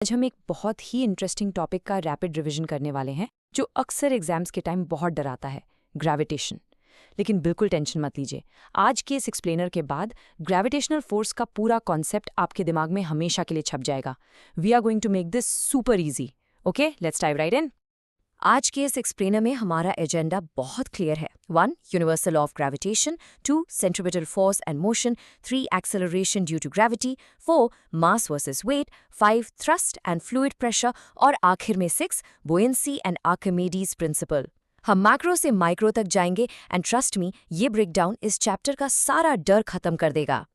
आज हम एक बहुत ही इंटरेस्टिंग टॉपिक का रैपिड रिवीजन करने वाले हैं जो अक्सर एग्जाम्स के टाइम बहुत डराता है, ग्रेविटेशन। लेकिन बिल्कुल टेंशन मत लीजिए। आज के इस एक्सप्लेनर के बाद ग्रेविटेशनल फोर्स का पूरा कॉन्सेप्ट आपके दिमाग में हमेशा के लिए छप जाएगा। We are going to make this super easy. Okay, let's dive right in. आज के इस एक्सप्लेनर में हमारा एजेंडा बहुत क्लियर है। 1. Universal law of gravitation. 2. Centripetal force and motion. 3. Acceleration due to gravity. 4. Mass versus weight. 5. Thrust and fluid pressure. और आखिर में 6. Buoyancy and Archimedes principle. हम मैक्रो से माइक्रो तक जाएंगे एंड ट्रस्ट मी, ये ब्रेकडाउन इस चैप्टर का सारा डर खत्म कर देगा।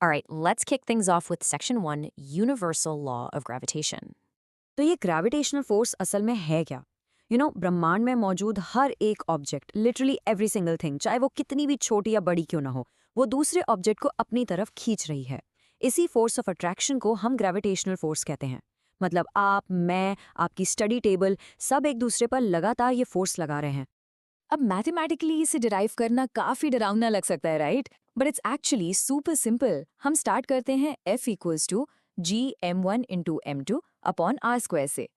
Alright, let's kick things off with Section 1, Universal Law of Gravitation. तो ये ग्रेविटेशनल फोर्स असल में है क्या? ब्रह्मांड में मौजूद हर एक object, literally every single thing, चाहे वो कितनी भी छोटी या बड़ी क्यों ना हो, वो दूसरे ऑब्जेक्ट को अपनी तरफ खींच रही है। इसी फोर्स ऑफ अट्रैक्शन को हम ग्रेविटेशनल फोर्स कहते हैं। मतलब आप, मैं, आपकी स्टडी टेबल, सब एक दूसरे पर लगातार ये फोर्स लगा रहे हैं। अब मैथमेटिकली इसे डिराइव करना काफी डरावना लग सकता है, right? But it's actually super simple. हम स्टार्ट करते हैं F equals to Gm1 into M2 upon R² से।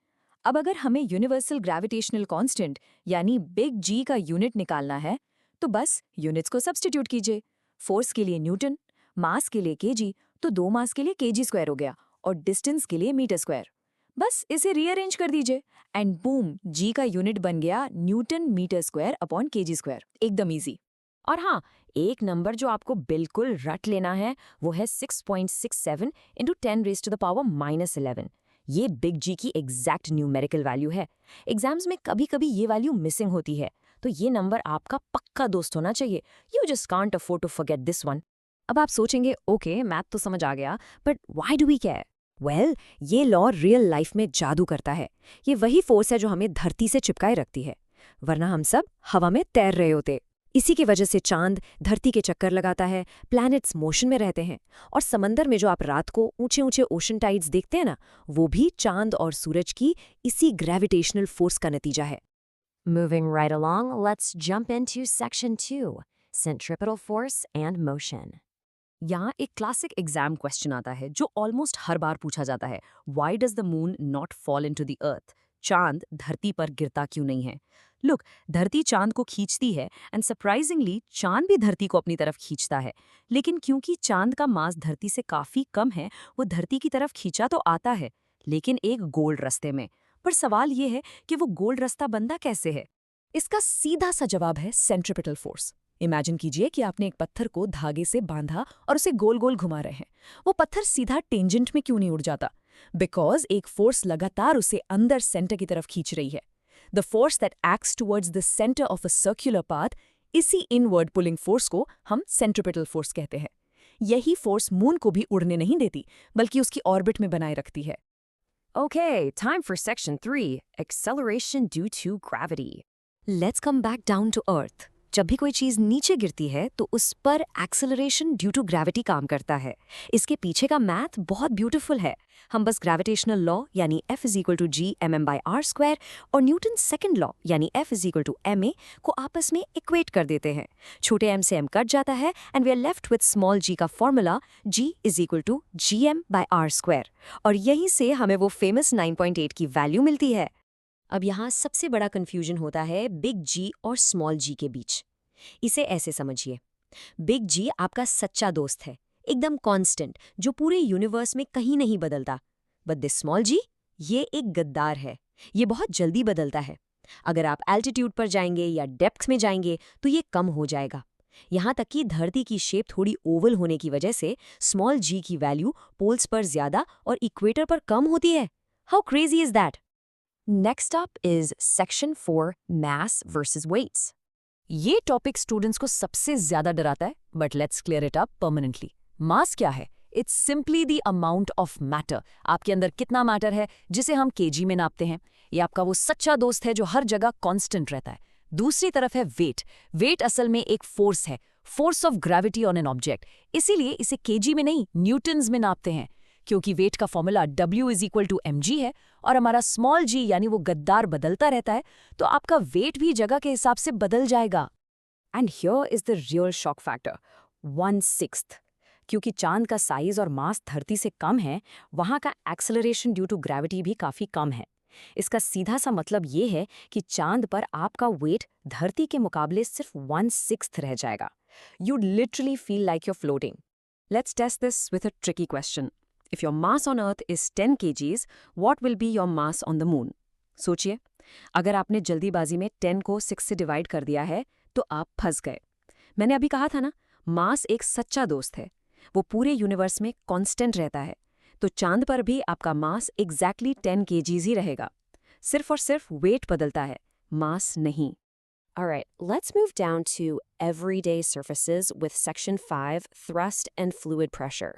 अब अगर हमें यूनिवर्सल ग्रेविटेशनल कांस्टेंट यानी बिग G का यूनिट निकालना है, तो बस यूनिट्स को सब्स्टिट्यूट कीजिए। फोर्स के लिए न्यूटन, मास के लिए kg, तो 2 मास के लिए kg² हो गया, और डिस्टेंस के लिए मीटर²। बस इसे रीअरेंज कर दीजिए एंड बूम, जी का यूनिट बन गया न्यूटन मीटर² अपॉन kg²। एकदम इजी। और हाँ, एक नंबर जो आपको बिल्कुल रट लेना है वो है 6.67 इंटू 10⁻⁻11। ये बिग जी की एग्जैक्ट न्यूमेरिकल वैल्यू है। एग्जाम्स में कभी कभी ये वैल्यू मिसिंग होती है, तो ये नंबर आपका पक्का दोस्त होना चाहिए। You just can't afford to forget this one. अब आप सोचेंगे, ओके मैथ तो समझ आ गया, but why do we care? Well, ये लॉ रियल लाइफ में जादू करता है। ये वही फोर्स है जो हमें धरती से चिपकाए रखती है, वरना हम सब हवा में तैर रहे होते। इसी की वजह से चांद धरती के चक्कर लगाता है, प्लैनेट्स मोशन में रहते हैं, और समंदर में जो आप रात को ऊंचे ऊंचे ओशन टाइड्स देखते हैं ना, वो भी चांद और सूरज की इसी ग्रेविटेशनल फोर्स का नतीजा है। Moving right along, let's jump into Section 2, Centripetal Force and Motion. यहाँ एक क्लासिक एग्जाम क्वेश्चन आता है जो ऑलमोस्ट हर बार पूछा जाता है। Why does the moon not fall into the earth? चांद धरती पर गिरता क्यों नहीं है? लुक, धरती चांद को खींचती है एंड सरप्राइजिंगली चांद भी धरती को अपनी तरफ खींचता है। लेकिन क्योंकि चांद का मास धरती से काफी कम है, वो धरती की तरफ खींचा तो आता है, लेकिन एक गोल रास्ते में। पर सवाल ये है कि वो गोल रास्ता बनता कैसे है? इसका सीधा सा जवाब है सेंट्रिपिटल फोर्स। इमेजिन कीजिए कि आपने एक पत्थर को धागे से बांधा और उसे गोल गोल घुमा रहे हैं। वो पत्थर सीधा टेंजेंट में क्यों नहीं उड़ जाता? बिकॉज एक फोर्स लगातार उसे अंदर सेंटर की तरफ खींच रही है। The force that acts towards the centre of a circular path, इसी इनवर्ड पुलिंग फोर्स को हम सेंट्रिपिटल फोर्स कहते हैं। यही फोर्स मून को भी उड़ने नहीं देती, बल्कि उसकी ऑर्बिट में बनाए रखती है। Okay, time for Section 3, Acceleration due to Gravity. Let's come back down to earth. जब भी कोई चीज नीचे गिरती है तो उस पर एक्सेलरेशन ड्यू टू ग्रेविटी काम करता है। इसके पीछे का मैथ बहुत ब्यूटीफुल है। हम बस ग्रेविटेशनल लॉ यानी F is equal to Gmm/r² और न्यूटन सेकंड लॉ यानी F is equal to ma को आपस में इक्वेट कर देते हैं। छोटे m से m कट जाता है and we are left with small g का formula G is equal to Gm/r², और यहीं से हमें वो फेमस 9.8 की वैल्यू मिलती है। अब यहाँ सबसे बड़ा कंफ्यूजन होता है बिग जी और स्मॉल जी के बीच। इसे ऐसे समझिए, बिग जी आपका सच्चा दोस्त है, एकदम कांस्टेंट, जो पूरे यूनिवर्स में कहीं नहीं बदलता। बट दिस स्मॉल जी, ये एक गद्दार है। ये बहुत जल्दी बदलता है। अगर आप एल्टीट्यूड पर जाएंगे या डेप्थ में जाएंगे तो ये कम हो जाएगा। यहाँ तक कि धरती की शेप थोड़ी ओवल होने की वजह से स्मॉल जी की वैल्यू पोल्स पर ज्यादा और इक्वेटर पर कम होती है। How crazy is that? Next up is Section 4, Mass versus Weights. ये टॉपिक स्टूडेंट्स को सबसे ज्यादा डराता है, but let's clear it up permanently. Mass क्या है? It's simply the amount of matter. आपके अंदर कितना मैटर है जिसे हम केजी में नापते हैं। ये आपका वो सच्चा दोस्त है जो हर जगह कांस्टेंट रहता है। दूसरी तरफ है वेट। वेट असल में एक फोर्स है, force of gravity on an object. इसीलिए इसे केजी में नहीं, न्यूटन्स में नापते हैं। क्योंकि वेट का formula W is equal to mg है और हमारा स्मॉल g यानी वो गद्दार बदलता रहता है, तो आपका वेट भी जगह के हिसाब से बदल जाएगा। And here is the real shock factor, 1/6। क्योंकि चांद का साइज और मास धरती से कम है, वहाँ का एक्सेलरेशन ड्यू टू ग्रेविटी भी काफ़ी कम है। इसका सीधा सा मतलब ये है कि चांद पर आपका वेट धरती के मुकाबले सिर्फ 1/6 रह जाएगा। You'd literally feel like you're floating. Let's test this with a tricky question. If your mass on Earth is 10 kgs, what will be your mass on the moon? सोचिए, अगर आपने जल्दीबाजी में 10 को 6 से डिवाइड कर दिया है, तो आप फंस गए। मैंने अभी कहा था ना, मास एक सच्चा दोस्त है। वो पूरे यूनिवर्स में कांस्टेंट रहता है। तो चांद पर भी आपका मास एग्जैक्टली 10 kgs ही रहेगा। सिर्फ और सिर्फ वेट बदलता है, मास नहीं। Alright, let's move down to everyday surfaces with section 5, thrust and fluid pressure.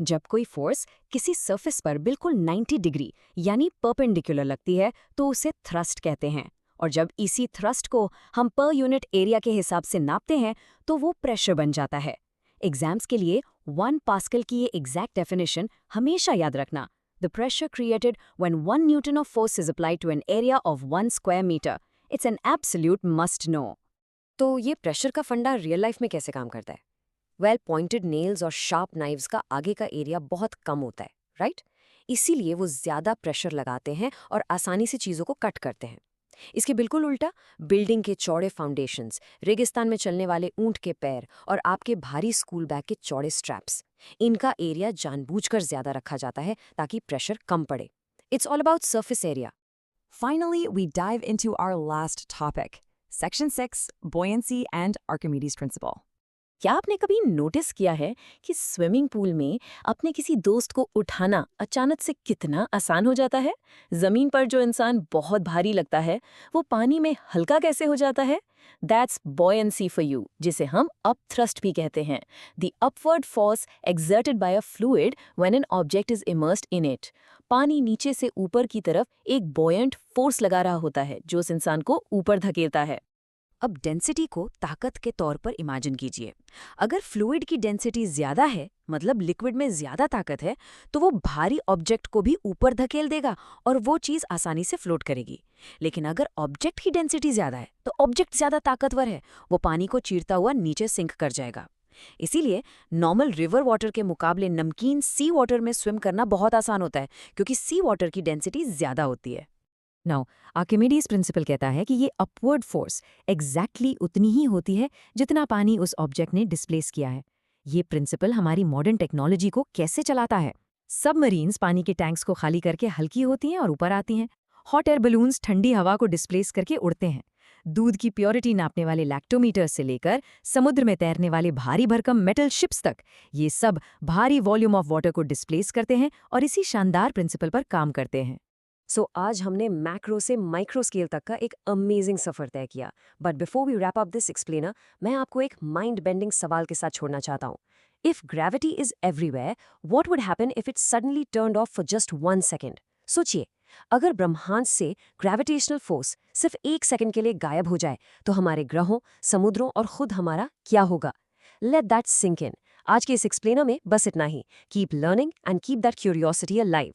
जब कोई फोर्स किसी सरफेस पर बिल्कुल 90 डिग्री यानी परपेंडिकुलर लगती है तो उसे थ्रस्ट कहते हैं, और जब इसी थ्रस्ट को हम पर यूनिट एरिया के हिसाब से नापते हैं तो वो प्रेशर बन जाता है। एग्जाम्स के लिए 1 पास्कल की ये एग्जैक्ट डेफिनेशन हमेशा याद रखना। The pressure created when 1 newton of force is applied to an area of 1 square metre. It's an absolute must know. तो ये प्रेशर का फंडा रियल लाइफ में कैसे काम करता है? वेल, पॉइंटेड नेल्स और शार्प नाइव्स का आगे का एरिया बहुत कम होता है, राइट? इसीलिए वो ज़्यादा प्रेशर लगाते हैं और आसानी से चीज़ों को कट करते हैं। इसके बिल्कुल उल्टा, बिल्डिंग के चौड़े फाउंडेशंस, रेगिस्तान में चलने वाले ऊंट के पैर और आपके भारी स्कूल बैग के चौड़े स्ट्रैप्स, इनका एरिया जानबूझकर ज़्यादा रखा जाता है ताकि प्रेशर कम पड़े। It's all about surface area. Finally, we dive into our last topic, Section 6, Buoyancy and Archimedes' Principle. क्या आपने कभी नोटिस किया है कि स्विमिंग पूल में अपने किसी दोस्त को उठाना अचानक से कितना आसान हो जाता है? जमीन पर जो इंसान बहुत भारी लगता है, वो पानी में हल्का कैसे हो जाता है? That's buoyancy for you, जिसे हम अप थ्रस्ट भी कहते हैं। The upward force exerted by a fluid when an object is immersed in it. पानी नीचे से ऊपर की तरफ एक buoyant फोर्स लगा रहा होता है जो उस इंसान को ऊपर धकेलता है। अब डेंसिटी को ताकत के तौर पर इमेजिन कीजिए। अगर फ्लूइड की डेंसिटी ज्यादा है, मतलब लिक्विड में ज्यादा ताकत है, तो वो भारी ऑब्जेक्ट को भी ऊपर धकेल देगा और वो चीज आसानी से फ्लोट करेगी। लेकिन अगर ऑब्जेक्ट की डेंसिटी ज्यादा है, तो ऑब्जेक्ट ज्यादा ताकतवर है, वो पानी को चीरता हुआ नीचे सिंक कर जाएगा। इसीलिए नॉर्मल रिवर वाटर के मुकाबले नमकीन सी वाटर में स्विम करना बहुत आसान होता है, क्योंकि सी वाटर की डेंसिटी ज्यादा होती है। नाउ, आर्किमिडीज प्रिंसिपल कहता है कि ये अपवर्ड फोर्स एग्जैक्टली उतनी ही होती है जितना पानी उस ऑब्जेक्ट ने डिस्प्लेस किया है। ये प्रिंसिपल हमारी मॉडर्न टेक्नोलॉजी को कैसे चलाता है? सबमरीन्स पानी के टैंक्स को खाली करके हल्की होती हैं और ऊपर आती हैं। हॉट एयर बलून्स ठंडी हवा को डिस्प्लेस करके उड़ते हैं। दूध की प्योरिटी नापने वाले लैक्टोमीटर से लेकर समुद्र में तैरने वाले भारी भरकम मेटल शिप्स तक, ये सब भारी वॉल्यूम ऑफ वाटर को डिस्प्लेस करते हैं और इसी शानदार प्रिंसिपल पर काम करते हैं। सो आज हमने मैक्रो से माइक्रो स्केल तक का एक अमेजिंग सफर तय किया। But before we wrap up this explainer, मैं आपको एक माइंड बेंडिंग सवाल के साथ छोड़ना चाहता हूँ। If gravity is everywhere, what would happen if it suddenly turned of for just 1 second? सोचिए, अगर ब्रह्मांड से ग्रेविटेशनल फोर्स सिर्फ 1 सेकेंड के लिए गायब हो जाए, तो हमारे ग्रहों, समुद्रों और खुद हमारा क्या होगा? Let that sink in. आज के इस एक्सप्लेनर में बस इतना ही। Keep learning and keep that curiosity alive.